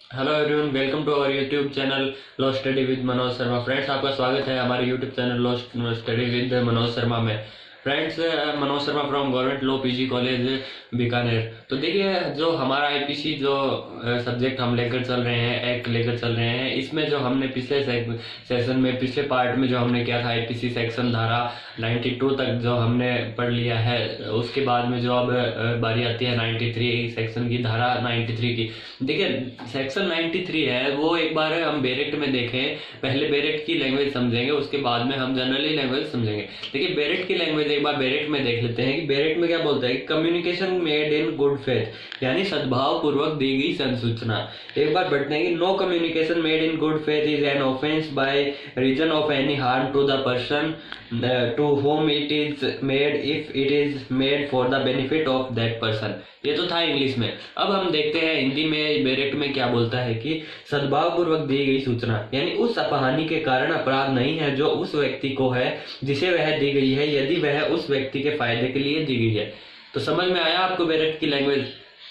Hello everyone, welcome to our YouTube channel law study with Manoj Sharma. Friends, आपका स्वागत है हमारे YouTube channel law study with Manoj Sharma में। Friends, Manoj Sharma from government law PG college Bikaner. तो देखिए, जो हमारा आईपीसी जो सब्जेक्ट हम लेकर चल रहे हैं, एक्ट लेकर चल रहे हैं, इसमें जो हमने पिछले सेशन में, पिछले पार्ट में जो हमने किया था आईपीसी सेक्शन धारा 92 तक जो हमने पढ़ लिया है, उसके बाद में जो अब बारी आती है 93 सेक्शन की, धारा 93 की। देखिए, सेक्शन 93 है वो एक बार हम बेरेक्ट में देखें। पहले बेरेक्ट की लैंग्वेज समझेंगे, उसके बाद में हम जनरली लैंग्वेज समझेंगे। देखिए, बेरेक्ट की लैंग्वेज एक बार बेरेक्ट में देख लेते हैं कि बेरेक्ट में क्या बोलता है कि communication made in good faith, यानी सद्भाव पूर्वक दी गई संसूचना। एक बार बढ़ते हैं कि no communication made in good faith is an offence by reason of any harm to the person to whom it is made if it is made for the benefit of that person. ये तो था English में। अब हम देखते हैं हिंदी में बेरेक्ट में क्या बोलता है कि सद्भाव पूर्वक दी गई सूचना, यानी उस अपहानि के कारण अपराध नहीं है जो उस व्यक्ति को है जिसे वह दी गई है, यदि वह उस व्यक्ति के फायदे के लिए दी गई है। तो समझ में आया आपको बेरेक्ट की लैंग्वेज?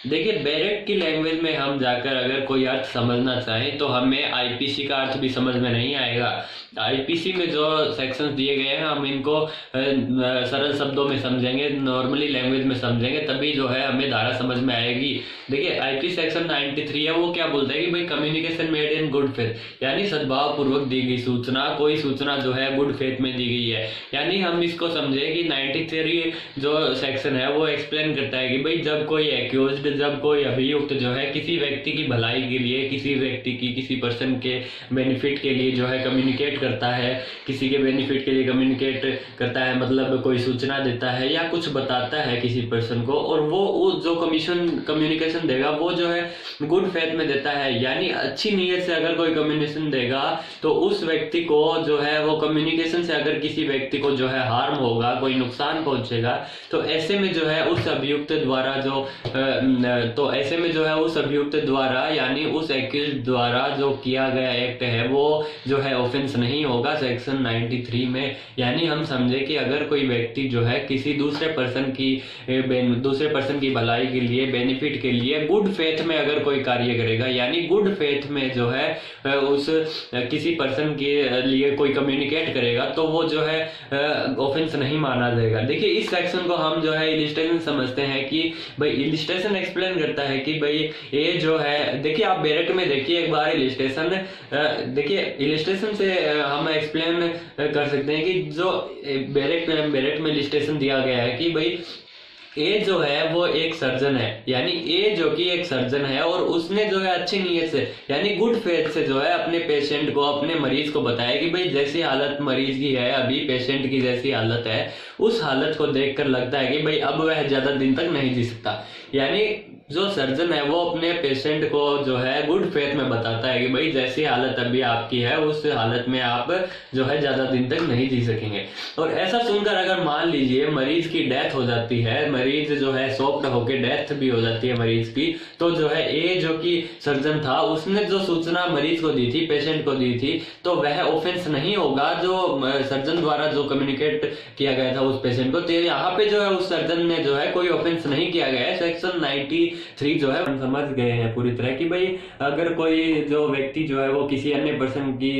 देखिए, बेरेक्ट की लैंग्वेज में हम जाकर अगर कोई अर्थ समझना चाहें तो हमें आईपीसी का अर्थ भी समझ में नहीं आएगा। आईपीसी में जो सेक्शंस दिए गए हैं हम इनको सरल शब्दों में समझेंगे, नॉर्मली लैंग्वेज में समझेंगे, तभी जो है हमें धारा समझ में आएगी। देखिए, आईपीसी सेक्शन 93 है, वो क्या बोलता है कि भाई communication made in good faith, यानी सद्भाव पूर्वक दी गई सूचना, कोई सूचना जो है गुड फेथ में दी गई है। यानी हम इसको समझे कि 93 जो सेक्शन है वो एक्सप्लेन करता है कि भाई जब कोई एक्यूज्ड, जब कोई अभियुक्त जो है किसी व्यक्ति की भलाई के लिए, किसी व्यक्ति की, किसी पर्सन के बेनिफिट के लिए जो है कम्युनिकेट करता है, किसी के बेनिफिट के लिए कम्युनिकेट करता है, मतलब कोई सूचना देता है या कुछ बताता है किसी पर्सन को, और वो जो कम्युनिकेशन देगा वो जो है गुड फेथ में देता है, यानी अच्छी नीयत से अगर कोई कम्युनिकेशन देगा तो उस व्यक्ति को जो है वो कम्युनिकेशन से अगर किसी व्यक्ति को जो है हार्म होगा, कोई नुकसान पहुंचेगा, तो ऐसे में जो है उस अभियुक्त द्वारा उस अभियुक्त द्वारा यानी उस एक्यूज द्वारा जो किया गया एक्ट है वो जो है ऑफेंस नहीं होगा सेक्शन 93 में। यानी हम समझे कि अगर कोई व्यक्ति जो है किसी दूसरे पर्सन की भलाई के लिए, बेनिफिट के लिए गुड फेथ में अगर कोई कार्य करेगा, यानी गुड फेथ में जो है उस किसी पर्सन के लिए कोई कम्युनिकेट करेगा, तो वो जो है ऑफेंस नहीं माना जाएगा। देखिए, इस सेक्शन को हम जो है इलिस्ट्रेशन समझते हैं कि भाई इलिस्ट्रेशन एक्सप्लेन करता है कि भाई ये जो है, देखिए आप बेरेक्ट में देखिए एक बार इलिस्ट्रेशन, देखिए इलिस्ट्रेशन से हम एक्सप्लेन कर सकते हैं कि जो बेरेक्ट में इलिस्ट्रेशन दिया गया है कि भाई ए जो है वो एक सर्जन है, यानी ए जो कि एक सर्जन है और उसने जो है अच्छी नीयत से यानी गुड फेथ से जो है अपने पेशेंट को, अपने मरीज को बताया कि भाई जैसी हालत मरीज की है, अभी पेशेंट की जैसी हालत है, उस हालत को देखकर लगता है कि भाई अब वह ज्यादा दिन तक नहीं जी सकता। यानी जो सर्जन है वो अपने पेशेंट को जो है गुड फेथ में बताता है कि भाई जैसी हालत अभी आपकी है उस हालत में आप जो है ज्यादा दिन तक नहीं जी सकेंगे। और ऐसा सुनकर अगर मान लीजिए मरीज की डेथ हो जाती है, मरीज जो है सॉफ्ट होकर डेथ भी हो जाती है मरीज की, तो जो है ए जो कि सर्जन था उसने जो सूचना मरीज को दी थी, पेशेंट को दी थी, तो वह ऑफेंस नहीं होगा जो सर्जन द्वारा जो कम्युनिकेट किया गया था उस पेशेंट को। तो यहाँ पे जो है उस सर्जन ने जो है कोई ऑफेंस नहीं किया गया है। सेक्शन 93 जो है समझ गए हैं पूरी तरह कि भाई अगर कोई जो व्यक्ति जो है वो किसी अन्य पर्सन की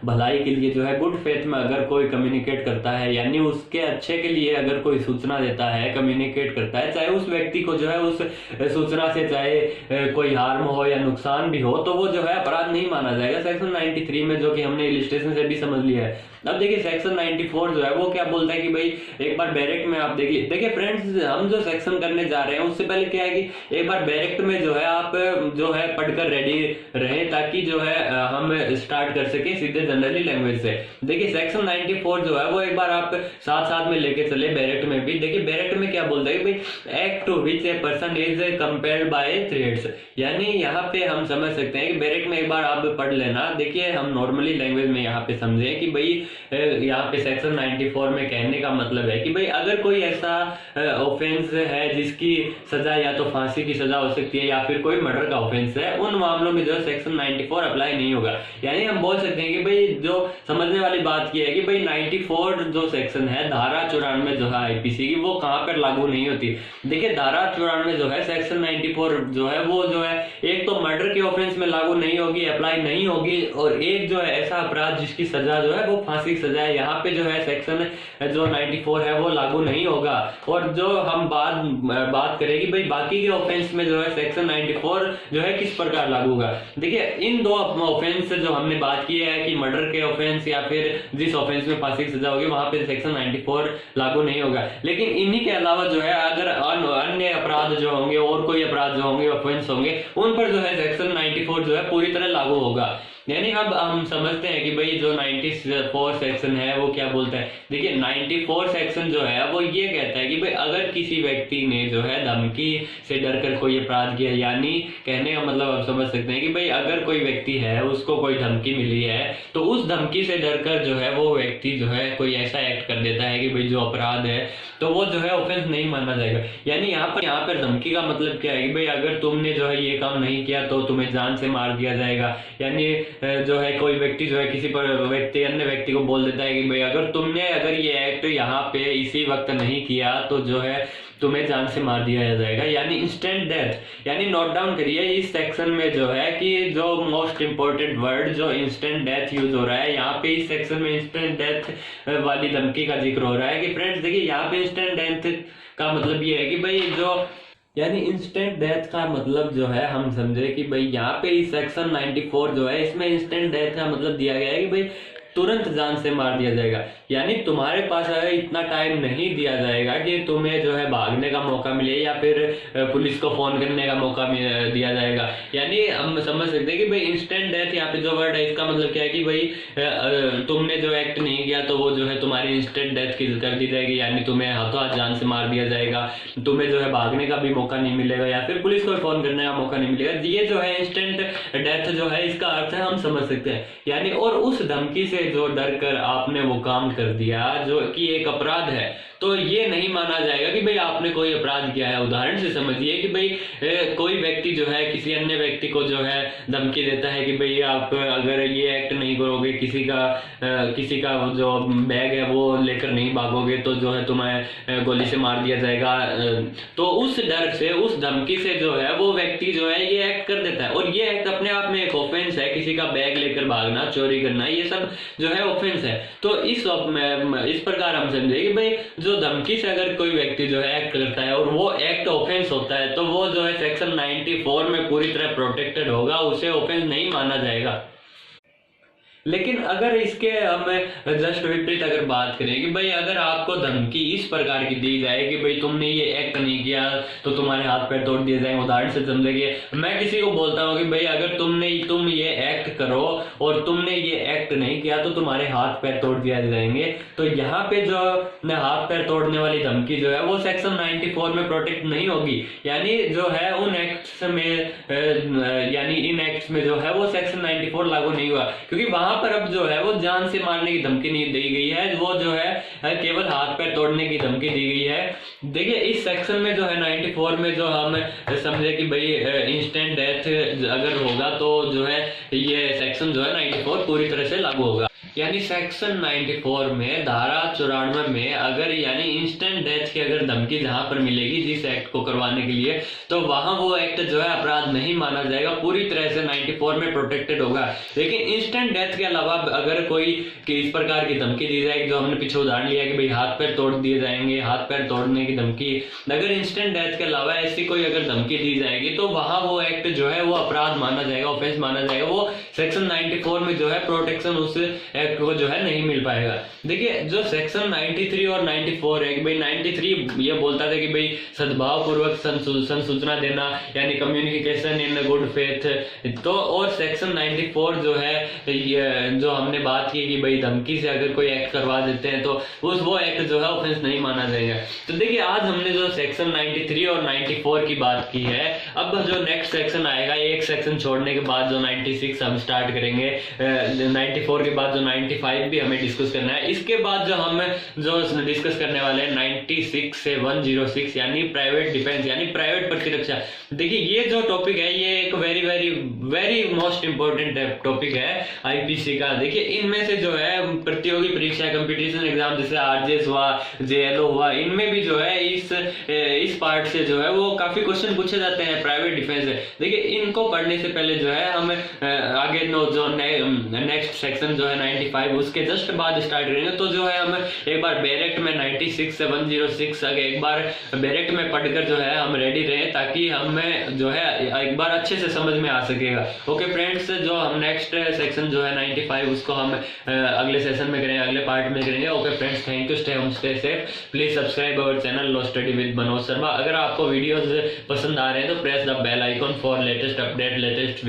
भलाई के लिए जो है गुड फेथ में अगर कोई कम्युनिकेट करता है, यानी उसके अच्छे के लिए अगर कोई सूचना देता है, कम्युनिकेट करता है, चाहे उस व्यक्ति को जो है उस सूचना से चाहे कोई हार्म हो या नुकसान भी हो, तो वो जो है अपराध नहीं माना जाएगा सेक्शन 93 में, जो कि हमने इलिस्ट्रेशन से भी समझ लिया है। अब देखिए सेक्शन 94 जो है वो क्या बोलता है कि भाई एक बार बैरेक्ट में आप देखिए फ्रेंड्स, हम जो सेक्शन करने जा रहे हैं उससे पहले क्या है कि एक बार बैरेक्ट में जो है आप जो है पढ़कर रेडी रहे, ताकि जो है हम स्टार्ट कर सके सीधे जनरली लैंग्वेज से। देखिए सेक्शन 94 जो है वो एक बार आप साथ साथ में लेके चले बैरेक्ट में भी। देखिए बैरेक्ट में क्या बोलता है कि भाई act to which a person is compelled by threats, यानी यहाँ पे हम समझ सकते हैं कि बैरेक्ट में एक बार आप पढ़ लेना। देखिए हम नॉर्मली लैंग्वेज में यहाँ पे समझे कि भाई यहाँ पे सेक्शन 94 में कहने का मतलब है कि भाई अगर कोई ऐसा ऑफेंस है जिसकी सजा या तो फांसी की सजा हो सकती है या फिर कोई मर्डर का ऑफेंस है, उन मामलों में जो है सेक्शन 94 अप्लाई नहीं होगा। यानी हम बोल सकते हैं कि भाई जो समझने वाली बात की है कि भाई 94 जो सेक्शन है, धारा 94 जो है आईपीसी की, वो कहाँ पर लागू नहीं होती। देखिए धारा 94 जो है सेक्शन 94 जो है वो जो है एक तो मर्डर के ऑफेंस में लागू नहीं होगी, अप्लाई नहीं होगी, और एक जो है ऐसा अपराध जिसकी सजा जो है वो फांसी की सजा है, यहाँ पे जो है सेक्शन जो 94 है वो लागू नहीं होगा। और जो हम बात करें कि भाई बाकी के ऑफेंस में जो है सेक्शन 94 जो है किस प्रकार लागू होगा। देखिए इन दो ऑफेंस जो हमने बात की है कि मर्डर के ऑफेंस या फिर जिस ऑफेंस में फांसी की सजा होगी वहां पे सेक्शन 94 लागू नहीं होगा। लेकिन इन्हीं के अलावा जो है अगर अन्य अपराध जो होंगे और कोई अपराध जो होंगे, ऑफेंस होंगे, उन पर जो है सेक्शन 94 जो है पूरी तरह लागू होगा। यानी अब हम समझते हैं कि भाई जो 94 सेक्शन है वो क्या बोलता है। देखिए 94 सेक्शन जो है वो ये कहता है कि भाई अगर किसी व्यक्ति ने जो है धमकी से डरकर कोई अपराध किया, यानी कहने का मतलब आप समझ सकते हैं कि भाई अगर कोई व्यक्ति है उसको कोई धमकी मिली है तो उस धमकी से डरकर जो है वो व्यक्ति जो है कोई ऐसा एक्ट कर देता है कि भाई जो अपराध है तो वो जो है ऑफेंस नहीं माना जाएगा। यानी यहाँ पर धमकी का मतलब क्या है कि भाई अगर तुमने जो है ये काम नहीं किया तो तुम्हें जान से मार दिया जाएगा। यानी जो है कोई व्यक्ति जो है किसी पर अन्य व्यक्ति को बोल देता है कि भाई अगर ये एक्ट यहाँ पे इसी वक्त नहीं किया तो जो है तुम्हें जान से मार दिया जाएगा, यानी इंस्टेंट डेथ। यानी नोट डाउन करिए इस सेक्शन में जो है कि जो मोस्ट इंपोर्टेंट वर्ड जो इंस्टेंट डेथ यूज हो रहा है, यहाँ पे इस सेक्शन में इंस्टेंट डेथ वाली धमकी का जिक्र हो रहा है। कि फ्रेंड्स देखिए यहाँ पे इंस्टेंट डेथ का मतलब ये है कि भाई यानी इंस्टेंट डेथ का मतलब जो है हम समझे कि भाई यहाँ पे इस सेक्शन 94 जो है इसमें इंस्टेंट डेथ का मतलब दिया गया है कि भाई तुरंत जान से मार दिया जाएगा। यानी तुम्हारे पास अगर इतना टाइम नहीं दिया जाएगा कि तुम्हें जो है भागने का मौका मिले या फिर पुलिस को फोन करने का मौका दिया जाएगा। यानी हम समझ सकते हैं कि भाई इंस्टेंट डेथ यहाँ पे जो वर्ड है इसका मतलब क्या है कि भाई तुमने जो एक्ट नहीं किया तो वो जो है तुम्हारी इंस्टेंट डेथ कर दी जाएगी, यानी तुम्हें हाथों हाथ जान से मार दिया जाएगा, तुम्हें जो है भागने का भी मौका नहीं मिलेगा या फिर पुलिस को फोन करने का मौका नहीं मिलेगा। ये जो है इंस्टेंट डेथ जो है इसका अर्थ है हम समझ सकते हैं। यानी और उस धमकी से जो डर कर आपने वो काम कर दिया जो कि एक अपराध है, तो ये नहीं माना जाएगा कि भाई आपने कोई अपराध किया है। उदाहरण से समझिए कि भाई कोई व्यक्ति जो है किसी अन्य व्यक्ति को जो है धमकी देता है कि भाई आप अगर ये एक्ट नहीं करोगे, किसी का जो बैग है वो लेकर नहीं भागोगे तो जो है तुम्हें गोली से मार दिया जाएगा। तो उस डर से, उस धमकी से जो है वो व्यक्ति जो है ये एक्ट कर देता है, और ये एक्ट अपने आप में एक ऑफेंस है। किसी का बैग लेकर भागना, चोरी करना, ये सब जो है ऑफेंस है। तो इस प्रकार हम समझे कि भाई जो धमकी से अगर कोई व्यक्ति जो है एक्ट करता है और वो एक्ट ऑफेंस होता है तो वो जो है सेक्शन 94 में पूरी तरह प्रोटेक्टेड होगा, उसे ऑफेंस नहीं माना जाएगा। लेकिन अगर इसके हम जस्ट विपरीत अगर बात करें कि भाई अगर आपको धमकी इस प्रकार की दी जाए कि भाई तुमने ये एक्ट नहीं किया तो तुम्हारे हाथ पैर तोड़ दिए जाएंगे। उदाहरण से समझिए मैं किसी को बोलता हूँ कि भाई अगर तुम ये एक्ट करो और तुमने ये एक्ट नहीं किया तो तुम्हारे हाथ पैर तोड़ दिए जाएंगे, तो यहाँ पे जो हाथ पैर तोड़ने वाली धमकी जो है वो सेक्शन 94 में प्रोटेक्ट नहीं होगी। यानी जो है उन एक्ट्स में यानी इन एक्ट्स में जो है वो सेक्शन 94 लागू नहीं हुआ, क्योंकि वहां पर अब जो है वो जान से मारने की धमकी नहीं दी गई है, वो जो है केवल हाथ पैर तोड़ने की धमकी दी गई है। देखिए इस सेक्शन में जो है 94 में जो हम समझे कि भाई इंस्टेंट डेथ अगर होगा तो जो है ये सेक्शन जो है 94 पूरी तरह से लागू होगा। यानी सेक्शन 94 में धारा 94 में अगर यानी इंस्टेंट डेथ की अगर धमकी जहां पर मिलेगी जिस एक्ट को करवाने के लिए, तो वहां वो एक्ट जो है अपराध नहीं माना जाएगा, पूरी तरह से 94 में प्रोटेक्टेड होगा। लेकिन इंस्टेंट डेथ के अलावा अगर कोई इस प्रकार की धमकी दी जाएगी, जो हमने पीछे उदाहरण लिया कि भाई हाथ पैर तोड़ दिए जाएंगे, हाथ पैर तोड़ने की धमकी, अगर इंस्टेंट डेथ के अलावा ऐसी कोई अगर धमकी दी जाएगी तो वहां वो एक्ट जो है वो अपराध माना जाएगा, ऑफेंस माना जाएगा। वो सेक्शन 94 में जो है प्रोटेक्शन उस एक्ट को जो है नहीं मिल पाएगा। देखिए जो सेक्शन 93 और 94 है कि भाई 93 ये बोलता था कि भाई सद्भाव पूर्वक संसूचना देना, यानी कम्युनिकेशन इन गुड फेथ, तो और सेक्शन 94 जो है जो हमने बात की कि भाई धमकी से अगर कोई एक्ट करवा देते हैं तो वो एक्ट जो है ऑफेंस नहीं माना जाएगा। तो देखिए आज हमने जो सेक्शन 93 और 94 की बात की है, अब जो नेक्स्ट सेक्शन आएगा, एक सेक्शन छोड़ने के बाद जो 96 हम स्टार्ट करेंगे, 94 के बाद जो 95 भी हमें डिस्कस करना है। इसके बाद जो डिस्कस करने वाले हैं 96 से 106 यानी प्राइवेट डिफेंस यानी प्राइवेट प्रतिरक्षा। देखिए ये जो टॉपिक है ये एक very very very most important topic है आईपीसी का। देखिए इनमें से जो है प्रतियोगी परीक्षा कंपटीशन एग्जाम जैसे आरजेएस हुआ, जेएलओ हुआ, इनमें भी जो है इस पार्ट से जो है वो काफी क्वेश्चन पूछे जाते हैं प्राइवेट डिफेंस से। देखिए इनको पढ़ने से पहले जो है हम आगे जो नेक्स्ट सेक्शन जो है 95 उसके जस्ट बाद स्टार्ट करेंगे। तो जो है हम एक बार डायरेक्ट में 96 से 106 एक बार डायरेक्ट में पढ़कर जो है हम रेडी रहे ताकि हमें जो है एक बार अच्छे से समझ में आ सकेगा। ओके फ्रेंड्स, जो हम नेक्स्ट सेक्शन जो है 95 उसको हम अगले सेशन में करेंगे, अगले पार्ट में करेंगे। Okay friends, thank you, stay home stay safe, please subscribe our channel law study with Manoj Sharma. अगर आपको वीडियोस पसंद आ रहे हैं तो press the bell icon for latest update, latest